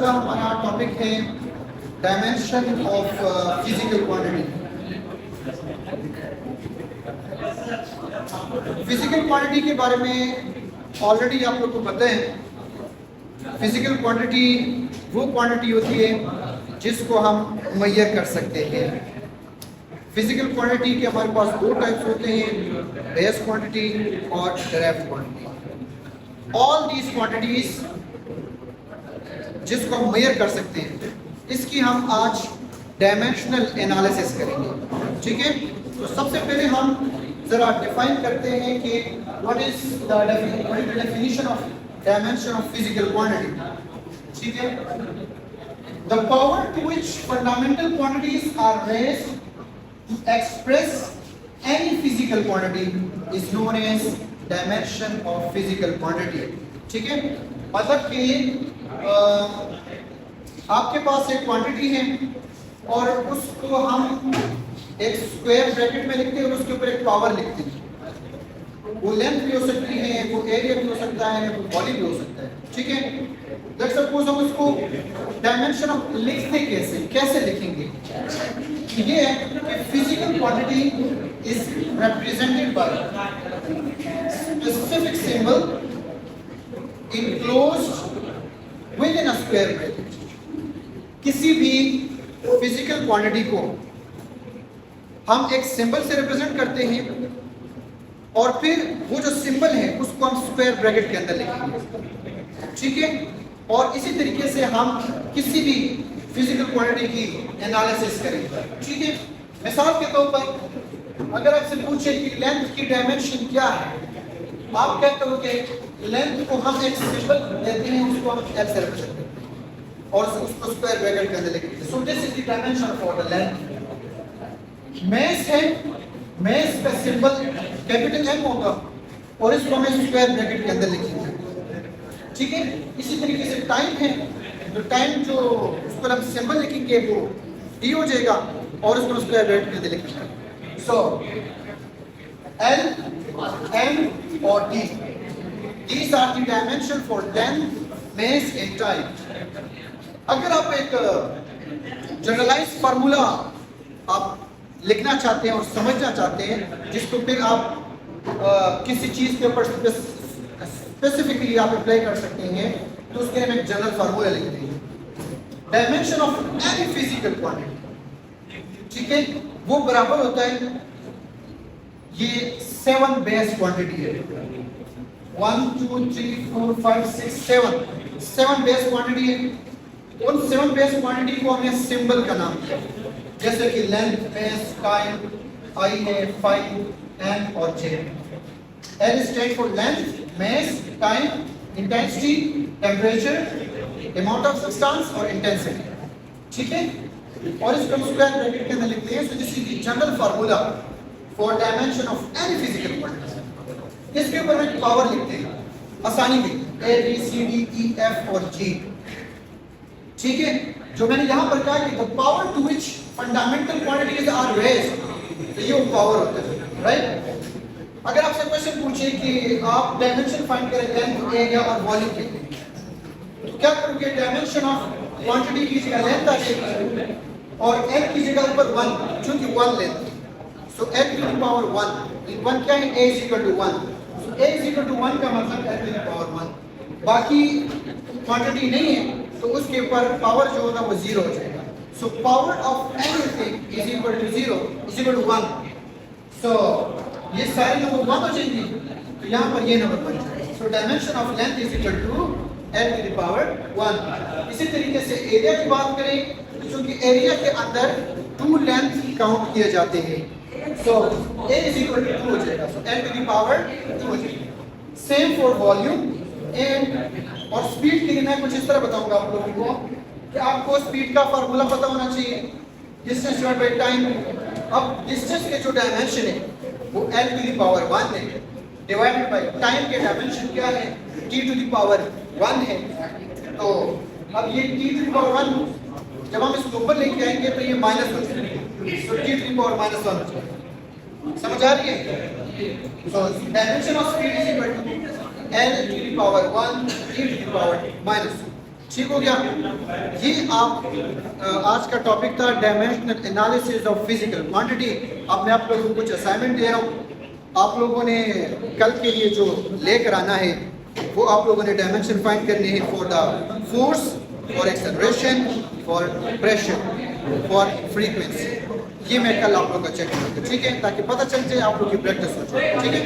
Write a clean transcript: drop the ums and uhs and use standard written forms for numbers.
का हमारा टॉपिक है dimension of physical quantity. Physical quantity के बारे में ऑलरेडी आप लोग को पता है। फिजिकल क्वांटिटी वो क्वांटिटी होती है जिसको हम मेजर कर सकते हैं। फिजिकल क्वांटिटी के हमारे पास दो टाइप्स होते हैं, बेस क्वांटिटी और direct quantity. All these quantities जिसको हम मेजर कर सकते हैं, इसकी हम आज डायमेंशनल एनालिसिस करेंगे। ठीक है, तो सबसे पहले हम जरा डिफाइन करते हैं कि what is the definition of dimension of physical quantity. ठीक है, the power to which fundamental quantities are raised to express any physical quantity is known as dimension of physical quantity. ठीक है, मतलब कि आपके पास एक क्वांटिटी है और उसको हम एक स्क्वायर ब्रैकेट में लिखते हैं और उसके ऊपर एक पावर लिखते हैं। वो लेंथ भी हो सकती है, वो एरिया भी हो सकता है, वो वॉल्यूम भी हो सकता है। ठीक है, लेट्स सपोज हम उसको डायमेंशन ऑफ लिखते कैसे लिखेंगे? ये है कि physical quantity is represented by specific symbol enclosed within a square bracket। किसी भी फिजिकल क्वांटिटी को हम एक सिंबल से रिप्रेजेंट करते हैं और फिर वो जो सिंबल है उसको हम स्क्वायर ब्रैकेट के अंदर लिखेंगे। ठीक है, और इसी तरीके से हम किसी भी फिजिकल क्वांटिटी की एनालिसिस करेंगे। ठीक है, मिसाल के तौर पर अगर आपसे पूछे कि लेंथ की डायमेंशन क्या है, आप कहते हो कि लेंथ को हम एक सिंबल देते हैं, उसको हम एल से रिप्रेजेंट करते हैं और उसको स्क्वायर ब्रैकेट के अंदर लिखते हैं। So this is the dimension for the length. Mess है, मेस का सिंबल कैपिटल एम होगा और इसको हम स्क्वायर ब्रैकेट के अंदर लिखेंगे। ठीक है, इसी तरीके से टाइम है, तो टाइम जो उसको हम सिंबल लिखेंगे वो डी हो जाएगा और उसको स्क्वायर ब्रैकेट के अंदर लिखेंगे। सो एल, एम और D, these are the dimension for length, mass and time। अगर आप एक जनरलाइज फार्मूला आप लिखना चाहते हैं और समझना चाहते हैं जिसको फिर आप किसी चीज के ऊपर स्पेसिफिकली आप अप्लाई कर सकते हैं, तो उसके लिए हम एक जनरल फार्मूला लिखते हैं, dimension of any physical quantity. ठीक है, वो बराबर होता है, ये 7 बेस क्वांटिटी है, 1 2 3 4 5 6 7 बेस क्वांटिटी है। उन 7 बेस क्वांटिटी को हमने सिंबल का नाम दिया, जैसे कि लेंथ, बेस, टाइम, आई है, फाइव, एम और J. L stand for length, mass, time, intensity, temperature, amount of substance और इंटेंसिटी। ठीक है, और इसको हम स्क्वायर ब्रैकेट के अंदर लिखते हैं। So this is the general formula for dimension of any physical quantity. इसके ऊपर हम पावर लिखते हैं आसानी में, A B C D E F और जी। ठीक है, जो मैंने यहाँ पर कहा कि the power to which fundamental quantities are raised, तो ये वो पावर होता है, राइट। अगर आपसे क्वेश्चन पूछे कि आप डायमेंशन फाइंड करें लेंथ, एरिया और वॉल्यूम के, तो क्या करोगे? डायमेंशन ऑफ क्वांटिटी की जगह लेंथ आ जाएगी और एल की जगह ऊपर 1, चूंकि 1 length, so L two the power 1, 1 क्या है? a is equal to 1, so a is equal to 1 का मतलब l to the power 1। बाकी क्वांटिटी नहीं है तो उसके ऊपर पावर जो होगा वो 0 हो जाएगा। So power of anything is equal to 0 is equal to 1। So ये सारे नंबर 1 हो जाएंगे, तो यहाँ पर ये नंबर बन जाएगा। So dimension of length is equal to l to the power 1। इसी तरीके से एरिया की बात करें, क्योंकि एरिया के अंदर 2 लेंथ काउंट किए जाते हैं, सो a is equal to 2 हो जाएगा, सो l to the power 2 हो जाएगा। सेम फॉर वॉल्यूम एंड और स्पीड के लिए मैं कुछ इस तरह बताऊंगा आप लोगों को कि आपको स्पीड का फार्मूला पता होना चाहिए, डिस्टेंस डिवाइड बाय टाइम। अब डिस्टेंस के जो डायमेंशन है वो l to the power 1 है, डिवाइडेड बाय टाइम के डायमेंशन क्या है? t to the power 1 है। तो अब ये t to the power 1 जब हम इसको ऊपर लेके आएंगे तो ये माइनस हो जाएगा, तो t to the power -1 हो जाएगा। समझ आ रही है? So dimension of speed is equal to l to the power 1 t to the power -2। ठीक हो गया। ये आप आज का टॉपिक था dimensional analysis of physical quantity. अब मैं आप लोगों को कुछ असाइनमेंट दे रहा हूँ। आप लोगों ने कल के लिए जो लेकर आना है वो आप लोगों ने डायमेंशन फाइंड करने हैं for the force, for acceleration, for pressure, for frequency. ये मैं कल आप लोगों का चेक करूँगा, ठीक है, ताकि पता चल जाए आप लोग की प्रैक्टिस हो जाए, ठीक है।